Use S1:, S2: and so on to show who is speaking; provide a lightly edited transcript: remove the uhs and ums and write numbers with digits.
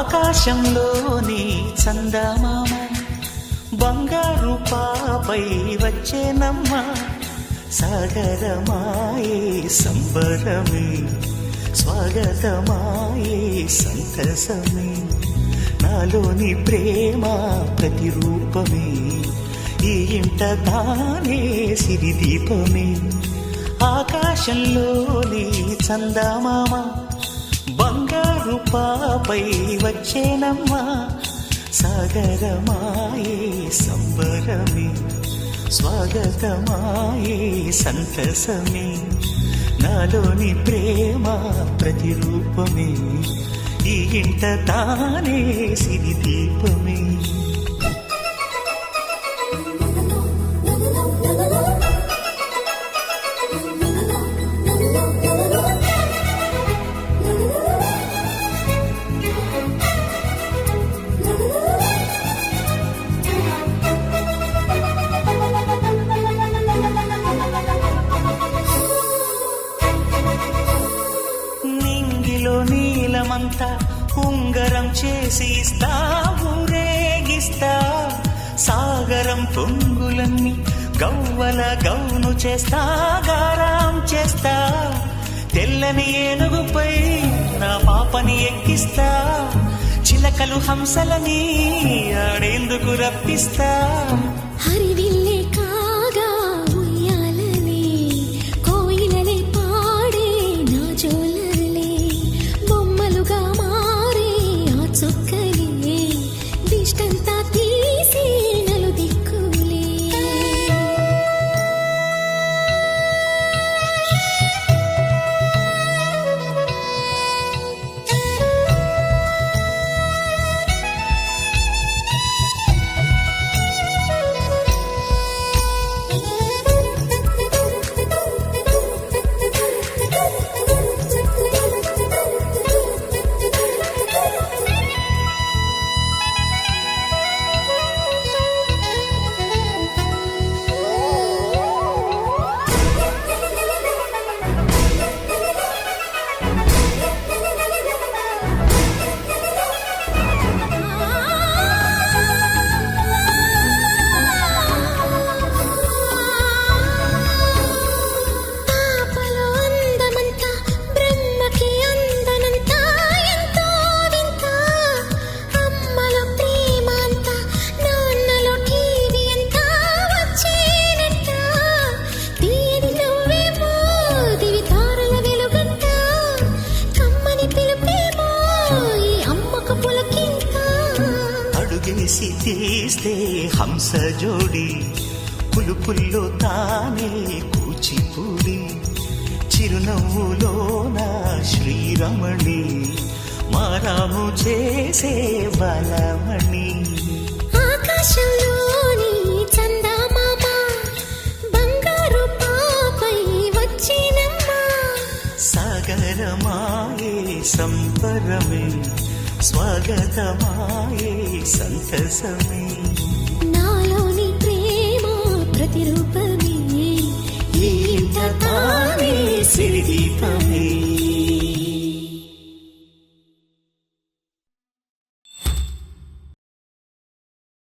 S1: ఆకాశంలోని చందమామ బంగారు పాపై వచ్చేనమ్మ సాగరమాయే సంబరమే స్వాగతమాయే సంతసమే నాలోని ప్రేమ ప్రతిరూపమే ఈ ఇంట తానే సిరిదీపమే ఆకాశంలోని చందమామ బంగారు పాపై వచ్చేనమ్మా సాగరమాయే సంబరమే స్వాగతమాయే సంతసమే నాలోని ప్రేమ ప్రతిరూపమే ఈ ఇంట తానే సిరిదీపమే నీలమంతా ఉంగరం చేసి ఇస్తా ఊరేగిస్తా సాగరం పొంగులన్నీ గవ్వల గౌను చేస్తా గారాం చేస్తా తెల్లని ఏనుగుపై నా పాపని ఎక్కిస్తా చిలకలు హంసలని ఆడేందుకు రప్పిస్తా
S2: హరివిల్లే కాగా ఉయ్యాలలే కోయిలలే పాడే నా జోలలే బొమ్మలుగా మారే ఆ చుక్కలే దిష్టంతా తీసి నలు దిక్కులే
S1: అడుగేసి తీస్తే హంస జోడి పులుపుల్లో తానే కూచిపూడి చిరునవ్వులో నా శ్రీరమణి మారాము చేసే బలమణి
S2: ఆకాశంలోని చందమామ బంగారు పాపై వచ్చినమ్మా
S1: సాగరమాయే సంబరమే స్వాగతమాయే సంతసమే
S2: నాలోని ప్రేమ ప్రతిరూపమే
S1: ఈ ఇంట తానే సిరిదీపమే